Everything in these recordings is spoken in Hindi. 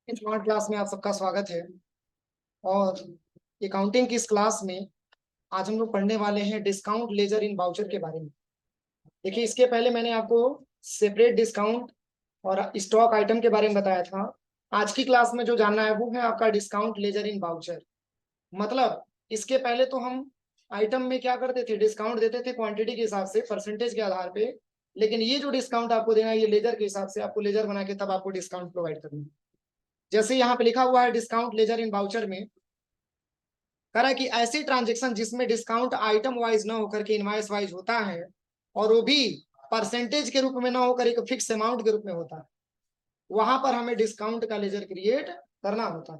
स्मार्ट क्लास में आप सबका स्वागत है। और अकाउंटिंग की इस क्लास में आज हम लोग पढ़ने वाले हैं डिस्काउंट लेजर इन वाउचर के बारे में। देखिए, इसके पहले मैंने आपको सेपरेट डिस्काउंट और स्टॉक आइटम के बारे में बताया था। आज की क्लास में जो जानना है वो है आपका डिस्काउंट लेजर इन वाउचर। मतलब इसके पहले तो हम आइटम में क्या करते थे, डिस्काउंट देते थे क्वांटिटी के हिसाब से, परसेंटेज के आधार पे। लेकिन ये जो डिस्काउंट आपको देना है ये लेजर के हिसाब से, आपको लेजर बना के तब आपको डिस्काउंट प्रोवाइड करना है। जैसे यहाँ पे लिखा हुआ है डिस्काउंट लेजर इन वाउचर में, कह रहा है कि ऐसी ट्रांजेक्शन जिसमें डिस्काउंट आइटम वाइज ना होकर के इनवॉइस वाइज होता है, और वो भी परसेंटेज के रूप में ना होकर एक फिक्स अमाउंट के रूप में होता है, वहां पर हमें डिस्काउंट का लेजर क्रिएट करना होता है।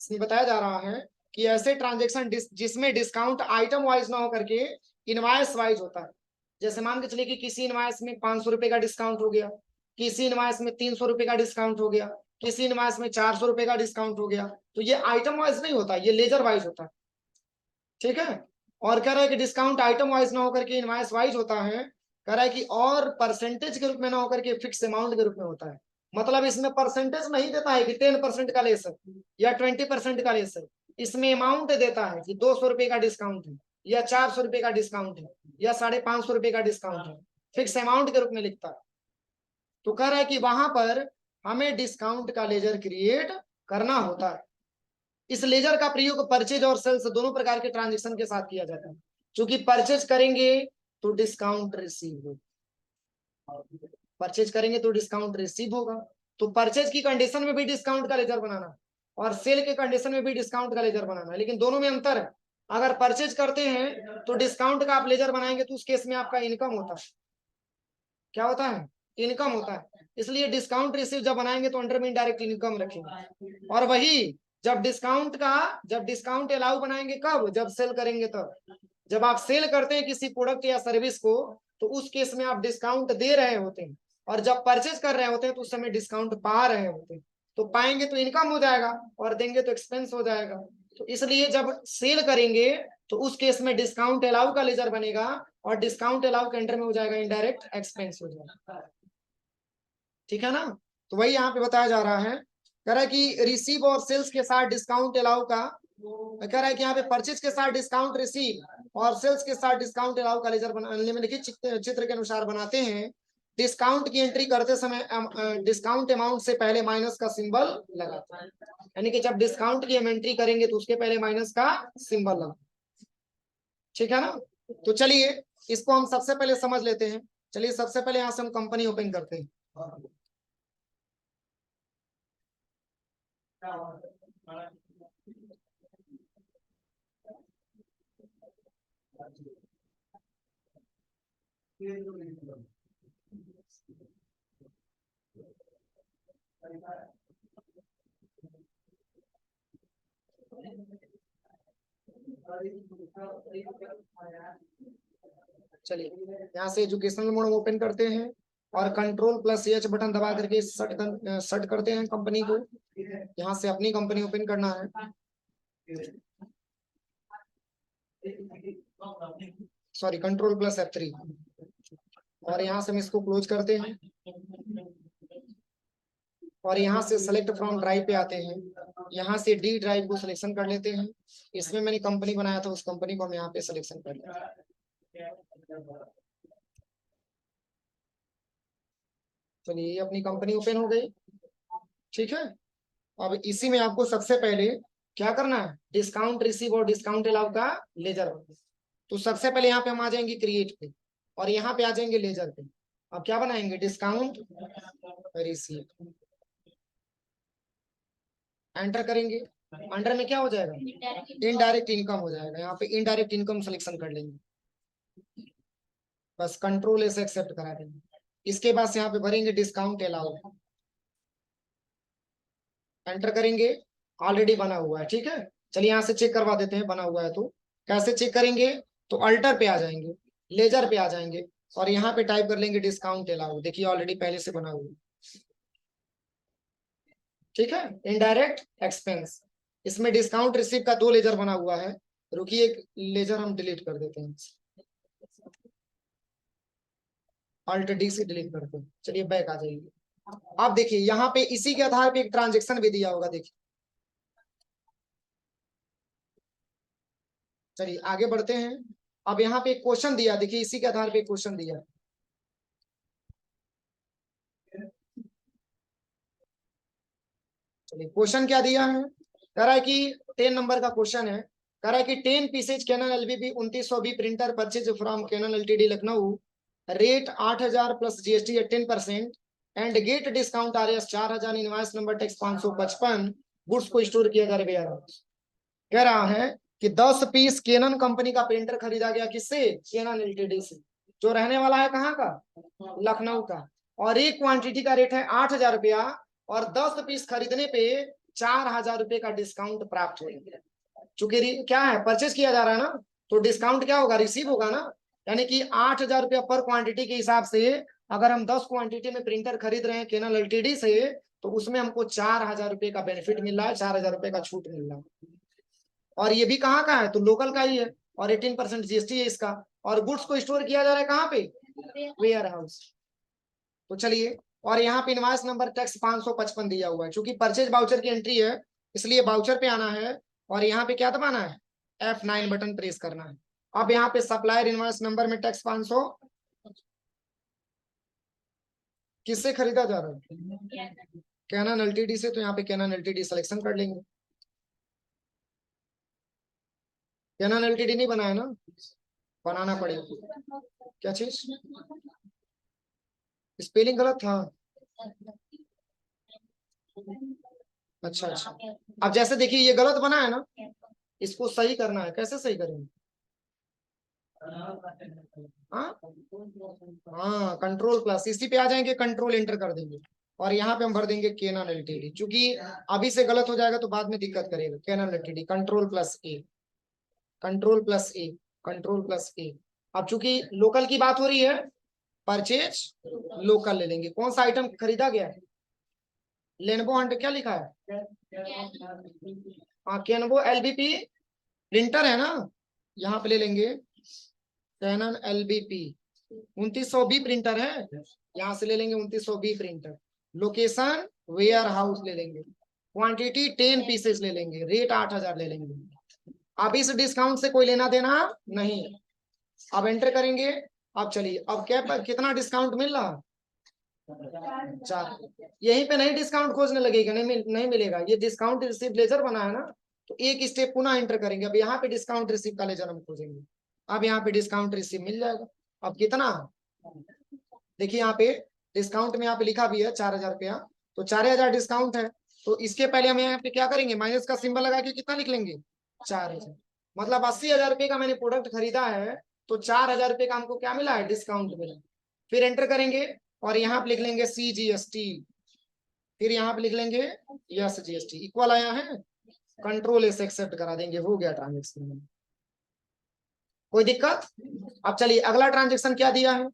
इसमें बताया जा रहा है कि ऐसे ट्रांजेक्शन जिसमें डिस्काउंट आइटम वाइज ना होकर के इनवॉइस वाइज होता है। जैसे मान के चलिए कि किसी इनवॉइस में 500 रुपए का डिस्काउंट हो गया, किसी इनवॉइस में 300 रुपए का डिस्काउंट हो गया, किसी इनवॉइस में 400 रुपए का डिस्काउंट हो गया। तो ये आइटम वाइज नहीं होता, ये लेजर वाइज होता है। ठीक है। और कह रहा है कि डिस्काउंट आइटम वाइज ना होकर के इनवॉइस वाइज होता है। कह रहा है कि और परसेंटेज के रूप में ना होकर के फिक्स अमाउंट के रूप में होता है। मतलब इसमें परसेंटेज नहीं देता है कि 10% का ले सर या 20% का ले सर। इसमें अमाउंट देता है कि 200 रुपए का डिस्काउंट है, या 400 रुपए का डिस्काउंट है, या 550 रुपए का डिस्काउंट है। फिक्स अमाउंट के रूप में लिखता है। तो कह रहा है कि वहां पर हमें डिस्काउंट का लेजर क्रिएट करना होता है। इस लेजर का प्रयोग परचेज और सेल्स दोनों प्रकार के ट्रांजेक्शन के साथ किया जाता है। क्योंकि परचेज करेंगे तो डिस्काउंट रिसीव होगा, परचेज करेंगे तो डिस्काउंट रिसीव होगा। तो परचेज की कंडीशन में भी डिस्काउंट का लेजर बनाना और सेल के कंडीशन में भी डिस्काउंट का लेजर बनाना, लेकिन दोनों में अंतर है। अगर परचेज करते हैं तो डिस्काउंट का आप लेजर बनाएंगे तो उस केस में आपका इनकम होता है। क्या होता है? इनकम होता है। इसलिए डिस्काउंट रिसीव जब बनाएंगे तो अंडर में इनडायरेक्ट इनकम रखेंगे। और वही जब डिस्काउंट अलाउ बनाएंगे कब? जब सेल करेंगे तब। जब आप सेल करते हैं किसी प्रोडक्ट या सर्विस को तो उस केस में आप डिस्काउंट दे रहे होते हैं, और जब परचेज कर रहे होते हैं तो उस समय डिस्काउंट पा रहे होते हैं। तो पाएंगे तो इनकम हो जाएगा और देंगे तो एक्सपेंस हो जाएगा। तो इसलिए जब सेल करेंगे तो उस केस में डिस्काउंट अलाउ का लेजर बनेगा, और डिस्काउंट अलाउ के अंडर में हो जाएगा इनडायरेक्ट एक्सपेंस हो जाएगा। ठीक है ना? तो वही यहाँ पे बताया जा रहा है। कह रहा है कि रिसीव और सेल्स के साथ डिस्काउंट अलाउ का, कह रहा है कि यहाँ पे परचेज के साथ डिस्काउंट रिसीव और सेल्स के साथ डिस्काउंट अलाउ का लेजर निम्नलिखित चित्र के अनुसार बनाते हैं। डिस्काउंट की एंट्री करते समय डिस्काउंट अमाउंट से पहले माइनस का सिंबल लगाते हैं। यानी कि जब डिस्काउंट की हम एंट्री करेंगे तो उसके पहले माइनस का सिंबल लगा। ठीक है ना? तो चलिए इसको हम सबसे पहले समझ लेते हैं। चलिए सबसे पहले यहाँ से हम कंपनी ओपन करते हैं। चलिए यहाँ से एजुकेशनल मोड ओपन करते हैं और कंट्रोल प्लस एच बटन दबा करके सेट करते हैं कंपनी को। यहाँ से अपनी कंपनी ओपन करना है। Sorry, control plus F3। और यहाँ से हम इसको क्लोज करते हैं और यहाँ से सेलेक्ट फ्रॉम ड्राइव पे आते हैं। यहाँ से डी ड्राइव को सिलेक्शन कर लेते हैं। इसमें मैंने कंपनी बनाया था, उस कंपनी को हम यहाँ पे सिलेक्शन कर लेते हैं। चलिए ये अपनी कंपनी ओपन हो गई। ठीक है। अब इसी में आपको सबसे पहले क्या करना है, डिस्काउंट रिसीव और डिस्काउंट अलाउ का लेजर। तो सबसे पहले यहाँ पे हम आ जाएंगे क्रिएट पे और यहाँ पे आ जाएंगे लेजर पे। अब क्या बनाएंगे, डिस्काउंट रिसीव, एंटर करेंगे। अंडर में क्या हो जाएगा, इनडायरेक्ट इनकम हो जाएगा। यहाँ पे इनडायरेक्ट इनकम सिलेक्शन कर लेंगे, बस कंट्रोल से एक्सेप्ट करा देंगे। इसके बाद यहाँ पे भरेंगे डिस्काउंट अलाउ, एंटर करेंगे। ऑलरेडी बना हुआ है। ठीक है। चलिए यहाँ से चेक करवा देते हैं बना हुआ है तो। कैसे चेक करेंगे, तो अल्टर पे आ जाएंगे, लेजर पे आ जाएंगे और यहाँ पे टाइप कर लेंगे डिस्काउंट अलाउ। देखिए ऑलरेडी पहले से बना हुआ है। ठीक है। इनडायरेक्ट एक्सपेंस, इसमें डिस्काउंट रिसीव का 2 लेजर बना हुआ है। रुकिए एक लेजर हम डिलीट कर देते हैं, अल्ट डी से डिलीट करते हैं। चलिए बैक आ जाइए। अब देखिए यहाँ पे इसी के आधार पे एक ट्रांजेक्शन भी दिया होगा, देखिए चलिए आगे बढ़ते हैं। अब यहाँ पे एक क्वेश्चन दिया, देखिए इसी के आधार पे एक क्वेश्चन दिया। चलिए क्वेश्चन क्या दिया है, कह रहा है कि 10 नंबर का क्वेश्चन है। कह रहा है कि 10 pieces Canon LBP 2900 printer purchase from Canon LTD Lucknow, rate 8000 plus GST 18% and get discount R S 4000, invoice number tax 555, goods को स्टोर किया जा रहा है। कह रहा है कि 10 पीस केनन कंपनी का प्रिंटर खरीदा गया, किससे, केनन एलटीडी से, जो रहने वाला है कहाँ का, लखनऊ का, और एक क्वांटिटी का रेट है 8000 रुपया, और 10 पीस खरीदने पे 4000 रुपये का डिस्काउंट प्राप्त होगा। चूंकि क्या है, परचेज किया जा रहा है ना, तो डिस्काउंट क्या होगा, रिसीव होगा ना। यानी कि 8000 रुपया पर क्वांटिटी के हिसाब से अगर हम 10 क्वांटिटी में प्रिंटर खरीद रहे हैं केनन एलटीडी से, तो उसमें हमको 4000 रुपये का बेनिफिट मिल रहा है, 4000 रुपये का छूट मिल रहा है। और ये भी कहाँ का है, तो लोकल का ही है, और 18% जीएसटी है इसका। और गुड्स को स्टोर किया जा रहा है कहाँ पे, वेयर हाउस। तो चलिए, और यहाँ पे इनवॉइस नंबर टैक्स 555 दिया हुआ है, क्योंकि परचेज बाउचर की एंट्री है, इसलिए बाउचर पे आना है, और यहाँ पे क्या दबाना है, F9 बटन प्रेस करना है। अब यहाँ पे सप्लायर इनवॉइस नंबर में टैक्स 500 किससे खरीदा जा रहा है, कैनन एलटीडी से, तो यहाँ पे कैनन एलटीडी सिलेक्शन कर लेंगे। कैनन एलटीडी नहीं बनाया ना, बनाना पड़ेगा। क्या चीज, स्पेलिंग गलत था। अच्छा अच्छा, अब जैसे देखिए ये गलत बना है ना, इसको सही करना है, कैसे सही करेंगे, हाँ हाँ, कंट्रोल प्लस, इसी पे आ जाएंगे, कंट्रोल एंटर कर देंगे, और यहाँ पे हम भर देंगे केनन एलटीडी, क्योंकि अभी से गलत हो जाएगा तो बाद में दिक्कत करेगा। केनन एलटीडी कंट्रोल प्लस ए, कंट्रोल प्लस ए, कंट्रोल प्लस ए। अब चूंकि लोकल की बात हो रही है, परचेज लोकल ले लेंगे। कौन सा आइटम खरीदा गया है, लेनवो हंट, क्या लिखा है, हाँ कैनवो एलबीपी प्रिंटर है ना, यहाँ पे ले लेंगे कैनन एलबीपी 2900 प्रिंटर है, यहाँ से ले लेंगे 2900 प्रिंटर। लोकेशन वेयर हाउस ले लेंगे, क्वांटिटी 10 पीसेस ले लेंगे, रेट 8000 ले लेंगे। अब इस डिस्काउंट से कोई लेना देना नहीं है। अब एंटर करेंगे। अब चलिए, अब क्या कितना डिस्काउंट मिल रहा, 4। यहीं पे नहीं डिस्काउंट खोजने लगेगा, नहीं मिलेगा, ये डिस्काउंट रिसीव लेजर बना है ना, तो एक स्टेप पुनः एंटर करेंगे। अब यहाँ पे डिस्काउंट रिसीव का लेजर हम खोजेंगे। अब यहाँ पे डिस्काउंट रिसीव मिल जाएगा। अब कितना, देखिए यहाँ पे डिस्काउंट में यहाँ पे लिखा भी है 4000 रुपया, तो 4000 डिस्काउंट है, तो इसके पहले हम यहाँ पे क्या करेंगे, माइनस का सिंबल लगा के कितना लिख लेंगे, 4000। मतलब 80,000 रुपये का मैंने प्रोडक्ट खरीदा है, तो 4000 रुपये का हमको क्या मिला है, डिस्काउंट मिला। फिर एंटर करेंगे, और यहाँ पे लिख लेंगे CGST, फिर यहाँ पे लिख लेंगे यस GST, इक्वल आया है, कंट्रोल एस एक्सेप्ट करा देंगे, हो गया ट्रांजेक्शन। कोई दिक्कत। अब चलिए अगला ट्रांजेक्शन क्या दिया है,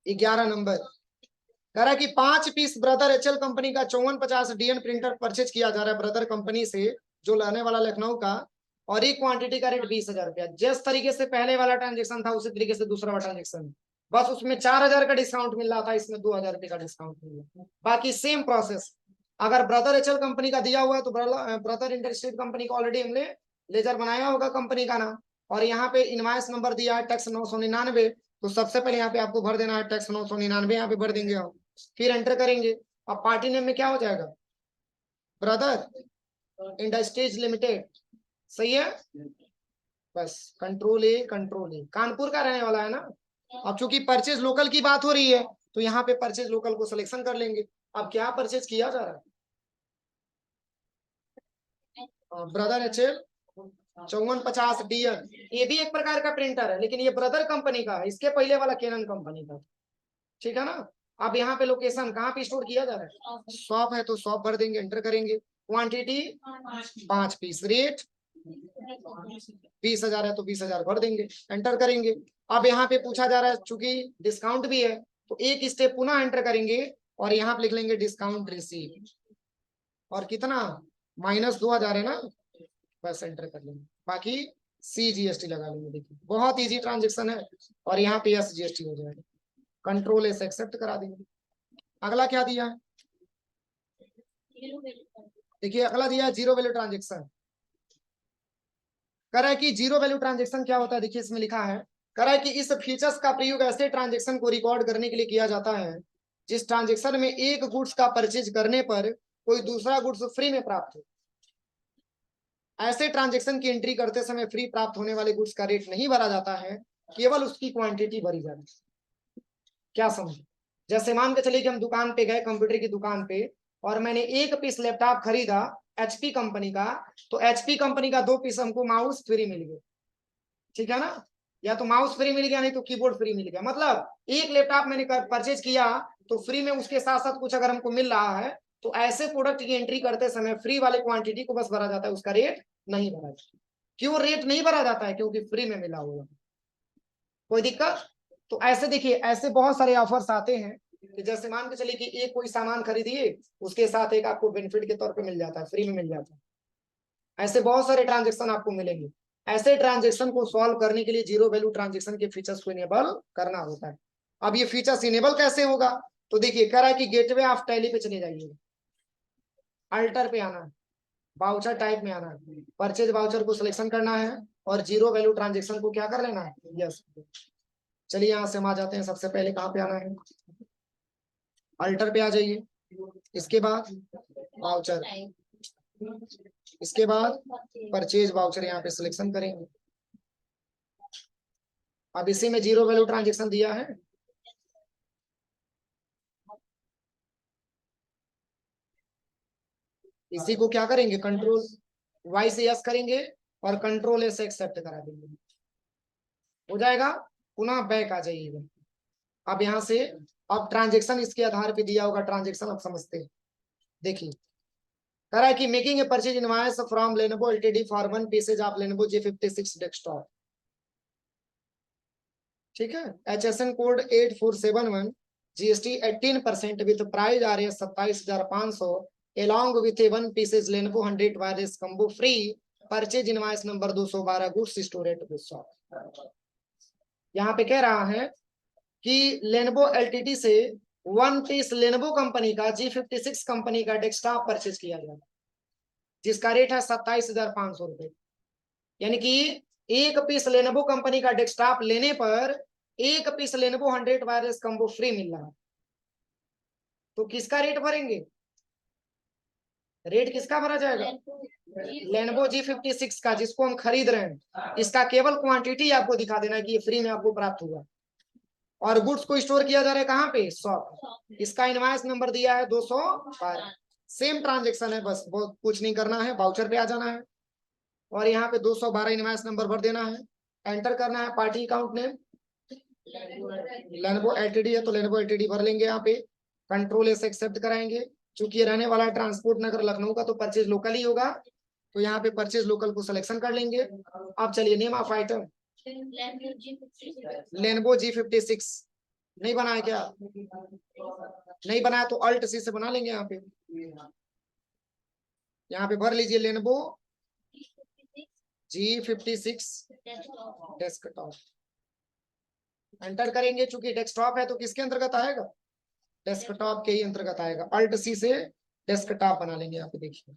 11 नंबर। कह रहा है कि 5 पीस ब्रदर HL कंपनी का 5450 DN प्रिंटर परचेज किया जा रहा है ब्रदर कंपनी से, जो लाने वाला लखनऊ का, और एक क्वांटिटी का रेट 20,000 रुपया। जिस तरीके से पहले वाला ट्रांजेक्शन था उसी तरीके से दूसरा वाला ट्रांजेक्शन, बस उसमें 4000 का डिस्काउंट मिल रहा था, इसमें 2000 रुपये का डिस्काउंट मिल रहा है। बाकी सेम प्रोसेस। अगर ब्रदर HL कंपनी का दिया हुआ है तो ब्रदर इंडस्ट्रीज कंपनी का ऑलरेडी हमने लेजर बनाया होगा कंपनी का नाम, और यहाँ पे इनवाइस नंबर दिया है टैक्स 999, तो सबसे पहले यहाँ पे आपको भर देना है टैक्स 999, यहाँ पे भर देंगे आप, फिर एंटर करेंगे। अब पार्टी नेम में क्या हो जाएगा, ब्रदर इंडस्ट्रीज लिमिटेड, सही है। बस कंट्रोल ए कानपुर का रहने वाला है ना। अब चूंकि परचेज लोकल की बात हो रही है, तो यहाँ पे परचेज लोकल को सिलेक्शन कर लेंगे। अब क्या परचेज किया जा रहा है, ब्रदर HL 5450 DN, ये भी एक प्रकार का प्रिंटर है, लेकिन ये ब्रदर कंपनी का है, इसके पहले वाला केनन कंपनी का, ठीक है ना। अब यहाँ पे लोकेशन कहाँ पे स्टोर किया जा रहा है, शॉप है तो शॉप भर देंगे, एंटर करेंगे। क्वांटिटी 5 पीस, रेट 20,000 है तो 20,000 भर देंगे, एंटर करेंगे। अब यहाँ पे पूछा जा रहा है, चूंकि डिस्काउंट भी है, तो एक स्टेप पुनः एंटर करेंगे, और यहाँ पे लिख लेंगे डिस्काउंट रिसीव, और कितना, -2000 है ना, बस एंटर कर लेंगे। बाकी CGST लगा लेंगे। देखिए बहुत इजी ट्रांजेक्शन है, और यहाँ पे SGST हो जाएगा, कंट्रोल एस एक्सेप्ट करा देंगे। अगला क्या दिया है, देखिए अगला दिया है जीरो वैल्यू ट्रांजेक्शन। कह रहा है कि जीरो वैल्यू ट्रांजेक्शन क्या होता है, देखिए इसमें लिखा है, कह रहा है कि इस फीचर्स का प्रयोग ऐसे ट्रांजेक्शन को रिकॉर्ड करने के लिए किया जाता है जिस ट्रांजेक्शन में एक गुड्स का परचेज करने पर कोई दूसरा गुड्स फ्री में प्राप्त हो। ऐसे ट्रांजेक्शन की एंट्री करते समय फ्री प्राप्त होने वाले गुड्स का रेट नहीं भरा जाता है, केवल उसकी क्वांटिटी भरी जाती है। क्या समझे, जैसे मान के चलिए कि हम दुकान पे गए, कंप्यूटर की दुकान पे, और मैंने एक पीस लैपटॉप खरीदा एचपी कंपनी का, तो एचपी कंपनी का 2 पीस हमको माउस फ्री मिल गया, ठीक है ना, या तो माउस फ्री मिल गया नहीं तो कीबोर्ड फ्री मिल गया। मतलब एक लैपटॉप मैंने परचेज किया तो फ्री में उसके साथ साथ कुछ अगर हमको मिल रहा है, तो ऐसे प्रोडक्ट की एंट्री करते समय फ्री वाले क्वांटिटी को बस भरा जाता है, उसका रेट नहीं भरा जाता। क्यों रेट नहीं भरा जाता है, क्योंकि फ्री में मिला हुआ। कोई दिक्कत, तो ऐसे देखिए ऐसे बहुत सारे ऑफर्स आते हैं कि जैसे मान के चलिए कि एक कोई सामान खरीदिए, उसके साथ एक आपको बेनिफिट के तौर पे मिल जाता है, फ्री में मिल जाता है। ऐसे बहुत सारे ट्रांजेक्शन आपको मिलेंगे। ऐसे ट्रांजेक्शन को सॉल्व करने के लिए जीरो वैल्यू ट्रांजेक्शन के फीचर्स को इनेबल करना होता है। अब ये फीचर्स इनेबल कैसे होगा, तो देखिए कह रहा है कि गेटवे ऑफ टैली पे चले जाइए, अल्टर पे आना है, वाउचर टाइप में आना है, परचेज वाउचर को सिलेक्शन करना है और जीरो वैल्यू ट्रांजेक्शन को क्या कर लेना है, यस। चलिए यहां से हम आ जाते हैं, सबसे पहले कहाँ पे आना है, अल्टर पे आ जाइए, इसके बाद वाउचर, इसके बाद परचेज वाउचर यहाँ पे सिलेक्शन करेंगे। अब इसी में जीरो वैल्यू ट्रांजेक्शन दिया है, इसी को क्या करेंगे, कंट्रोल वाई से यस करेंगे और कंट्रोल ए से एक्सेप्ट करा देंगे, हो जाएगा। पुनः बैक आ जाइएगा। अब यहाँ से अब ट्रांजेक्शन इसके आधार पे दिया होगा, ट्रांजेक्शन अब समझते हैं। देखिए कह रहा है कि making a purchase invoice from Lenovo LTD for 1 pieces of Lenovo G56 desktop, ठीक है, HSN code 8471, GST 18% with price आ रही है 27,500, along with a 1 pieces Lenovo 100 wireless combo free, purchase invoice number 212 goods store at goods shop. यहाँ पे कह रहा है कि लेनोवो एलटीडी से 1 पीस लेनोवो कंपनी का G56 कंपनी का डेस्कटॉप परचेज किया गया, जिसका रेट है 27,500 रुपए। यानी कि एक पीस लेनोवो कंपनी का डेस्कटॉप लेने पर एक piece Lenovo 100 wireless combo free मिल रहा है। तो किसका रेट भरेंगे, रेट किसका भरा जाएगा, लेनोवो G56 का, जिसको हम खरीद रहे हैं, इसका केवल क्वांटिटी आपको दिखा देना कि ये फ्री में आपको प्राप्त हुआ। और गुड्स को स्टोर किया जा रहा है कहाँ पे, शॉप। इसका इनवॉइस नंबर दिया है 212। सेम ट्रांजेक्शन है, बस बहुत कुछ नहीं करना है, वाउचर पे आ जाना है और यहाँ पे 212 इनवॉइस नंबर भर देना है, एंटर करना है, party account name Lenovo LTD है तो लेनोवो एलटीडी भर लेंगे, यहाँ पे कंट्रोल एस एक्सेप्ट कराएंगे। चूंकि ये रहने वाला है ट्रांसपोर्ट नगर लखनऊ का, तो परचेज लोकल ही होगा, तो यहाँ पे परचेज लोकल को सिलेक्शन कर लेंगे। अब चलिए name of item Lenovo G56, नहीं बनाया क्या, नहीं बनाया तो अल्ट सी से बना लेंगे। यहाँ पे भर लीजिए लेनोवो G56 डेस्कटॉप, एंटर करेंगे। चूंकि डेस्कटॉप है तो किसके अंतर्गत आएगा, डेस्कटॉप के ही अंतर्गत आएगा, अल्ट सी से डेस्कटॉप बना लेंगे। यहाँ पे देखिए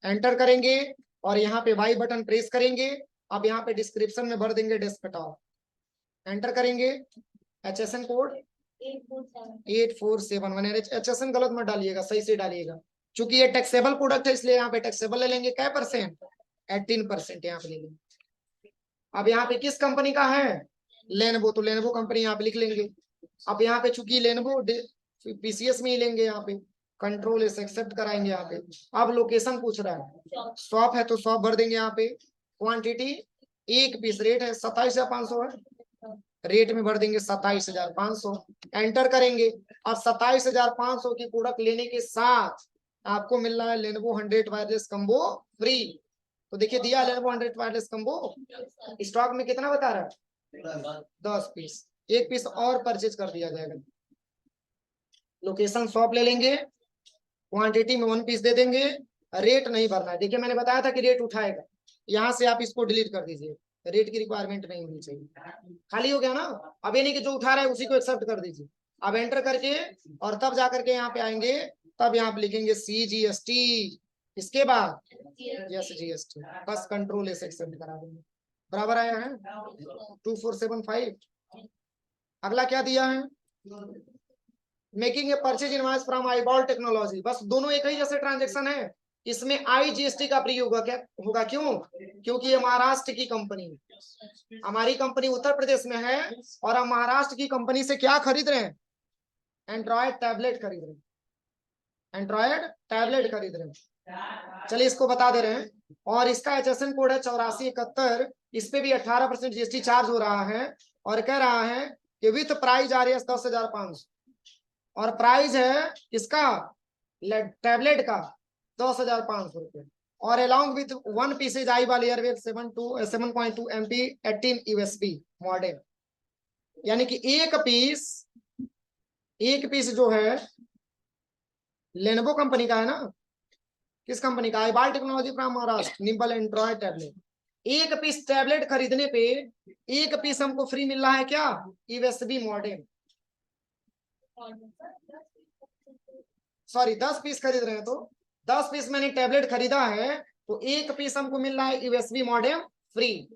एंटर करेंगे और यहाँ पे वाई बटन प्रेस करेंगे। अब यहाँ पे डिस्क्रिप्शन में भर देंगे डेस्कटॉप, एंटर करेंगे, HSN कोड 8471, HSN गलत मत डालिएगा, सही से डालिएगा। चूंकि ये टैक्सेबल प्रोडक्ट है इसलिए यहाँ पे टैक्सेबल ले लेंगे, क्या परसेंट, 18% यहाँ पे ले लेंगे। अब यहाँ पे किस कंपनी का है, लेनोवो, तो लेनोवो कंपनी यहाँ पे लिख लेंगे। अब यहाँ पे चूंकि लेनोवो पीसीएस में ही लेंगे, यहाँ पे कंट्रोल इस एक्सेप्ट कराएंगे। यहाँ पे अब लोकेशन पूछ रहा है, शॉप है तो शॉप भर देंगे। यहाँ पे क्वांटिटी एक पीस, रेट है 27,500 है, रेट में भर देंगे 27,500, एंटर करेंगे। अब 27,500 की प्रोडक्ट लेने के साथ आपको मिल रहा है लेनोवो 100 वायरलेस कम्बो फ्री। तो देखिए दिया लेनोवो 100 वायरलेस कम्बो, स्टॉक में कितना बता रहा है, 10 पीस, एक पीस और परचेज कर दिया जाएगा। लोकेशन शॉप ले लेंगे, क्वांटिटी में 1 पीस दे देंगे, रेट नहीं भरना है। देखिए मैंने बताया था कि रेट उठाएगा, यहाँ से आप इसको डिलीट कर दीजिए, रेट की रिक्वायरमेंट नहीं होनी चाहिए, खाली हो गया ना। अब ये नहीं कि जो उठा रहा है उसी को एक्सेप्ट कर दीजिए, अब एंटर करके और तब जाकर के यहाँ पे आएंगे, तब यहाँ पे लिखेंगे CGST, इसके बाद यस GST, बस कंट्रोल से एक्सेप्ट करा देंगे। बराबर आया है 2475। अगला क्या दिया है, making a purchase invoice from eyeball technology, बस दोनों एक ही जैसे ट्रांजेक्शन है, इसमें IGST का प्रयोग होगा, क्या होगा, क्यों, क्योंकि ये महाराष्ट्र की कंपनी है, हमारी कंपनी उत्तर प्रदेश में है और हम महाराष्ट्र की कंपनी से क्या खरीद रहे हैं, एंड्रॉयड टैबलेट खरीद रहे हैं, एंड्रॉयड टैबलेट खरीद रहे हैं। चलिए इसको बता दे रहे हैं, और इसका HSN कोड है 8471, इस पे भी 18% GST चार्ज हो रहा है, और कह रहा है कि विथ प्राइस आ रही है 10,500, और प्राइस है इसका टैबलेट का 10,500 रुपये, और along with 1 pieces eyeball airwave 7.2 MP 18 USB model, यानी कि एक पीस जो है लेनोवो कंपनी का है ना, किस कंपनी का, eyeball technology from Maharashtra, nimble Android tablet, एक पीस टैबलेट खरीदने पे एक पीस हमको फ्री मिल रहा है, क्या, USB मॉडेम, सॉरी 10 पीस खरीद रहे हैं तो 10 पीस मैंने टैबलेट खरीदा है तो एक पीस हमको मिल रहा है USB मॉडेम फ्री।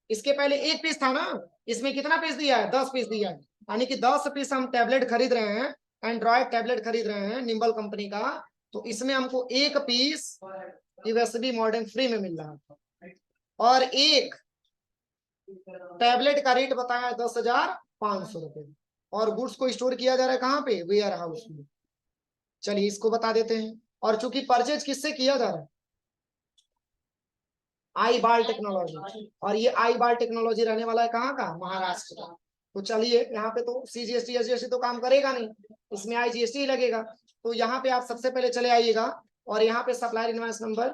इसके पहले एक पीस था ना, इसमें कितना पीस दिया है, 10 पीस दिया है, यानी कि 10 पीस हम टैबलेट खरीद रहे हैं, एंड्रॉयड टैबलेट खरीद रहे हैं निम्बल कंपनी का, तो इसमें हमको एक पीस USB मॉडेम फ्री में मिल रहा है, और एक टैबलेट का रेट बताया 10,500 रुपए, और गुड्स को स्टोर किया जा रहा है कहाँ पे, वेयर हाउस में। चलिए इसको बता देते हैं, और चूंकि परचेज किससे किया जा रहा है, आईबॉल टेक्नोलॉजी, और ये आईबॉल टेक्नोलॉजी रहने वाला है कहाँ का, महाराष्ट्र का। तो चलिए यहाँ पे तो CGST SGST तो काम करेगा नहीं, इसमें IGST ही लगेगा, तो यहाँ पे आप सबसे पहले चले आइएगा, और यहाँ पे सप्लायर इनवॉइस नंबर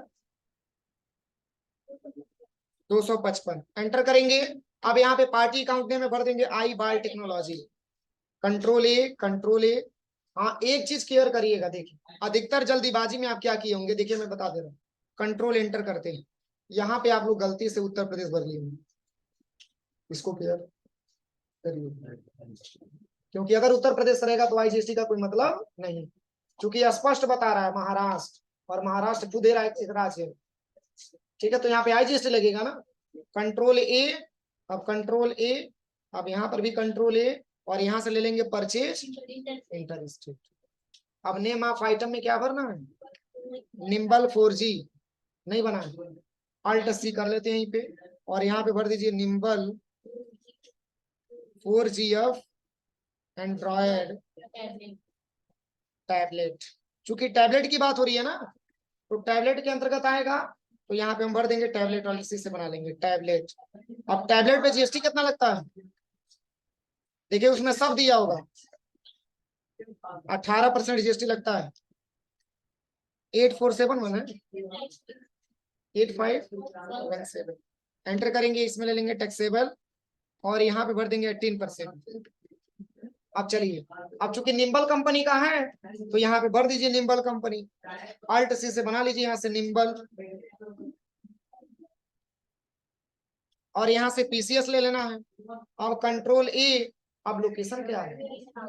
255 एंटर करेंगे। अब यहाँ पे पार्टी अकाउंट में भर देंगे आईबॉल टेक्नोलॉजी, कंट्रोल ए। हाँ एक चीज क्लियर करिएगा, देखिए अधिकतर जल्दीबाजी में आप क्या किए होंगे, देखिए मैं बता दे रहा हूँ, कंट्रोल एंटर करते हैं, यहाँ पे आप लोग गलती से उत्तर प्रदेश भर लिए होंगे, इसको क्लियर करिए, क्योंकि अगर उत्तर प्रदेश रहेगा तो IGST का कोई मतलब नहीं, क्योंकि स्पष्ट बता रहा है महाराष्ट्र, और महाराष्ट्र खुद एक राज्य है, ठीक है, तो यहाँ पे IGST लगेगा ना, कंट्रोल ए, अब कंट्रोल ए, अब यहाँ पर भी कंट्रोल ए, और यहाँ से ले लेंगे परचेज इंटर स्टेट। अब नेम ऑफ आइटम में क्या भरना है, निम्बल 4G नहीं बना है, अल्ट C कर लेते हैं यहीं पे, और यहाँ पे भर दीजिए निम्बल 4GF एंड्रॉयड टैबलेट, चूंकि टैबलेट की बात हो रही है ना, तो टैबलेट के अंतर्गत आएगा, तो यहाँ पे हम भर देंगे टैबलेट, और इसी से बना लेंगे टैबलेट। अब टैबलेट पे GST कितना लगता है, देखिए उसमें सब दिया होगा, 18% GST लगता है, 8471 है, 8517 एंटर करेंगे, इसमें ले लेंगे टैक्सेबल, और यहाँ पे भर देंगे 18%। अब चलिए, अब चूंकि निम्बल कंपनी का है तो यहाँ पे भर दीजिए निम्बल कंपनी, अल्ट C से बना लीजिए यहाँ से निम्बल, और यहाँ से PCS ले लेना है। अब कंट्रोल E, अब लोकेशन क्या है,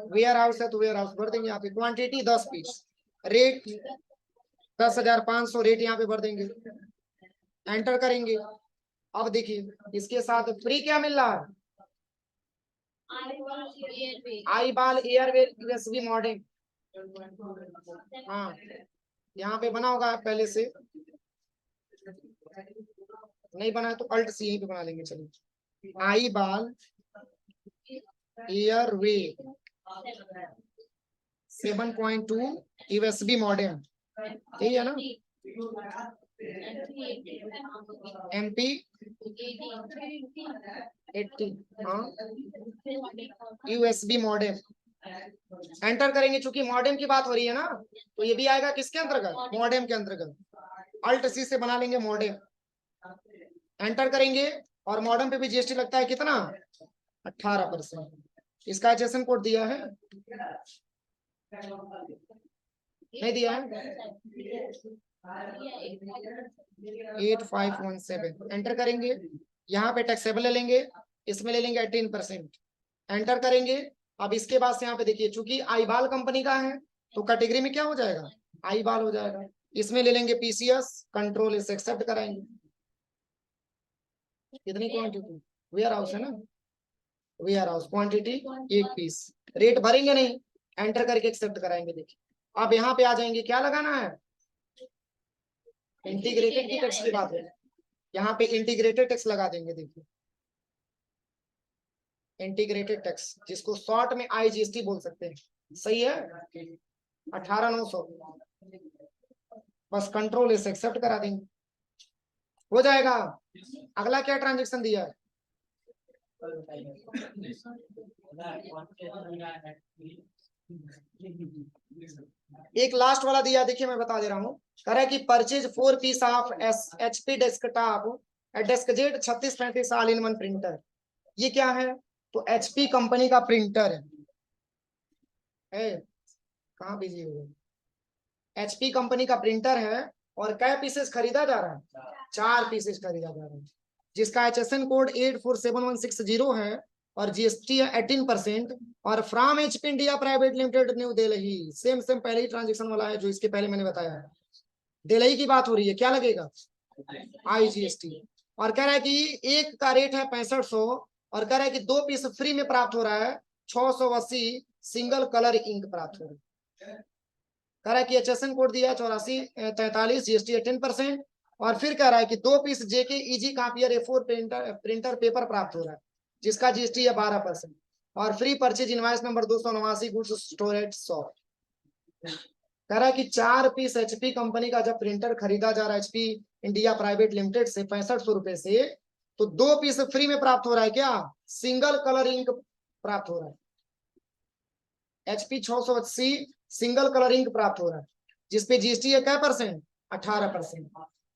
वेयर हाउस है तो वेयर हाउस भर देंगे यहाँ पे, क्वांटिटी 10 पीस, रेट 10,500 रेट यहाँ पे भर देंगे, एंटर करेंगे। अब देखिए इसके साथ फ्री क्या मिल रहा है, आईबॉल एयरवेव USB मॉडेम, हाँ यहाँ पे बना होगा पहले से, नहीं बना है तो अल्ट C यहीं पे बना लेंगे। चलिए आईबॉल एयरवेव 7.2 USB मॉडेम, यही है ना, MP 80, हाँ USB मॉडेम, एंटर करेंगे, चूंकि मॉडेम की बात हो रही है ना, तो ये भी आएगा किसके अंतर्गत, मॉडेम के अंतर्गत, अल्ट C से बना लेंगे मॉडेम, एंटर करेंगे, और मॉडेम पे भी GST लगता है कितना, 18%, इसका HSN कोड दिया है, नहीं दिया है, 8517 एंटर करेंगे, यहाँ पे टैक्सेबल ले लेंगे, इसमें ले लेंगे 18%, एंटर करेंगे, अब इसके बाद से यहाँ पे देखिए, चूंकि आईबाल कंपनी का है तो कैटेगरी में क्या हो जाएगा, आईबाल हो जाएगा। इसमें ले लेंगे पीसीएस, कंट्रोल इस एक्सेप्ट कराएंगे। कितनी क्वांटिटी, वेयर हाउस है ना, warehouse quantity 1 piece, rate भरेंगे नहीं, एंटर करके एक्सेप्ट कराएंगे। देखिए अब यहाँ पे आ जाएंगे, क्या लगाना है, इंटीग्रेटेड की टैक्स की बात है, यहाँ पे इंटीग्रेटेड टैक्स लगा देंगे। देखिए इंटीग्रेटेड टैक्स, जिसको शॉर्ट में आईजीएसटी बोल सकते हैं, सही है, 18,900। बस कंट्रोल इस एक्सेप्ट करा देंगे, हो जाएगा। अगला क्या ट्रांजेक्शन दिया है, एक लास्ट वाला दिया, देखिए मैं बता दे रहा हूँ, कह रहा है कि purchase 4 piece of HP desktop deskjet 3635 all in one printer. ये क्या है, तो एचपी कंपनी का प्रिंटर है, कहाँ बिजी हो, एचपी कंपनी का प्रिंटर है, और क्या पीसेस खरीदा जा रहा है, 4 पीसेस खरीदा जा रहा है, जिसका HSN कोड 847160 है, और जीएसटी है 18%, और from HP India private limited new Delhi. Same same पहले ही ट्रांजेक्शन वाला है जो इसके पहले मैंने बताया है, दिल्ली की बात हो रही है, क्या लगेगा, आईजीएसटी। और कह रहा है कि एक का रेट है 6500, और कह रहा है कि 2 पीस फ्री में प्राप्त हो रहा है 680 सिंगल कलर इंक प्राप्त हो रहा है। कह रहा है कि HSN कोड दिया है 8443, जीएसटी 18%, और फिर कह रहा है कि 2 piece JK easy copier A4 printer paper प्राप्त हो रहा है, जिसका जीएसटी है 12%, और free purchase invoice number 289 goods storage 100। कह रहा है कि 4 पीस एचपी कंपनी का जब प्रिंटर खरीदा जा रहा है एचपी इंडिया प्राइवेट लिमिटेड से 6500 रुपए से, तो 2 पीस फ्री में प्राप्त हो रहा है, क्या, सिंगल कलर इंक प्राप्त हो रहा है, HP 680 सिंगल कलर इंक प्राप्त हो रहा है, जिसपे जीएसटी है क्या परसेंट, 18%,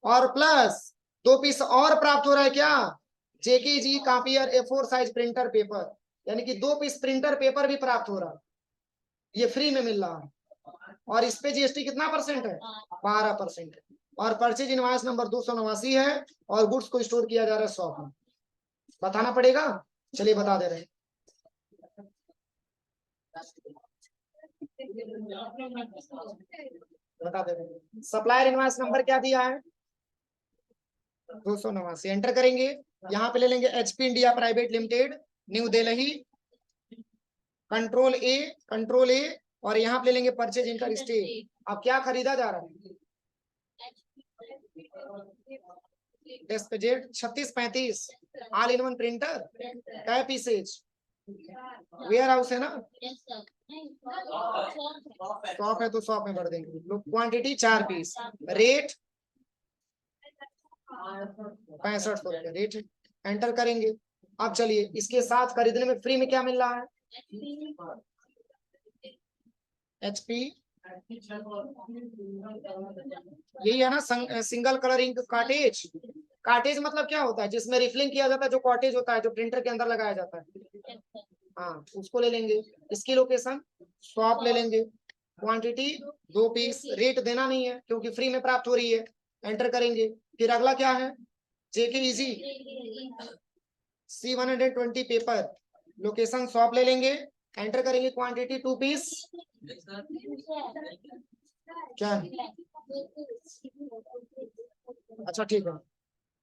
और प्लस 2 पीस और प्राप्त हो रहा है, क्या, जेकेजी copier A4 size printer paper, यानी कि 2 पीस प्रिंटर पेपर भी प्राप्त हो रहा है, ये फ्री में मिल रहा है, और इस पे जीएसटी कितना परसेंट है, 12%, और परचेज इनवॉइस नंबर 289 है, और गुड्स को स्टोर किया जा रहा है शॉप में, बताना पड़ेगा, चलिए बता दे रहे हैं। बता दे रहे हैं, सप्लायर इनवॉइस नंबर क्या दिया है, 289, एंटर करेंगे, यहाँ पे ले लेंगे HP India private limited new Delhi, control ए, और यहाँ पे ले लेंगे परचेज इंटर स्टेट। अब क्या खरीदा जा रहा है, DeskJet 3635 all in one printer, क्या पीसेज, वेयर हाउस है ना, शॉप है तो शॉप में भर देंगे, क्वांटिटी 4 पीस, रेट 6500 रुपए रेट, एंटर करेंगे। अब चलिए इसके साथ खरीदने में फ्री में क्या मिल रहा है, एचपी, यही है ना, single colour ink cartridge. Cartridge मतलब क्या होता है, जिसमें रिफिलिंग किया जाता है, जो कॉटेज होता है जो प्रिंटर के अंदर लगाया जाता है, हाँ उसको ले लेंगे। इसकी लोकेशन शॉप ले लेंगे, क्वांटिटी 2 पीस, रेट देना नहीं है क्योंकि फ्री में प्राप्त हो रही है, एंटर करेंगे। फिर अगला क्या है, JK easy C120 paper, location shop ले लेंगे, एंटर करेंगे, क्वांटिटी 2 पीस, क्या है, अच्छा ठीक है,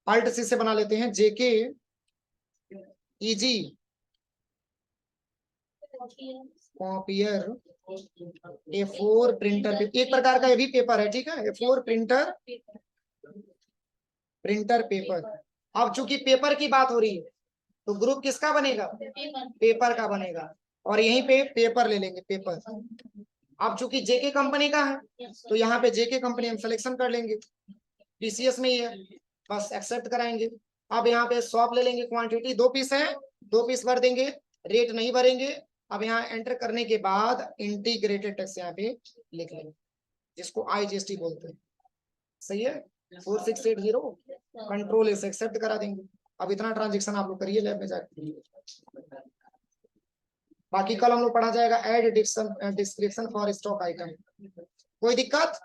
अल्ट सी से बना लेते हैं, जेके इजी कॉपियर A4 प्रिंटर, एक प्रकार का ये भी पेपर है, ठीक है, A4 प्रिंटर पेपर। अब चूंकि पेपर की बात हो रही है तो ग्रुप किसका बनेगा, पेपर का बनेगा, और यहीं पे पेपर ले लेंगे, पेपर। अब चूंकि जेके कंपनी का है तो यहाँ पे जेके कंपनी हम सिलेक्शन कर लेंगे, पीसीएस में ही है, बस एक्सेप्ट कराएंगे। अब यहाँ पे शॉप ले लेंगे, क्वांटिटी 2 पीस है, 2 पीस भर देंगे, रेट नहीं भरेंगे। अब यहाँ एंटर करने के बाद इंटीग्रेटेड टैक्स यहाँ पे लिख लेंगे, जिसको आईजीएसटी बोलते हैं, सही है, 4680, कंट्रोल इसे एक्सेप्ट करा देंगे। अब इतना ट्रांजेक्शन आप लोग करिए लैब में जाकर, बाकी कल हम लोग पढ़ा जाएगा add description for stock item. कोई दिक्कत?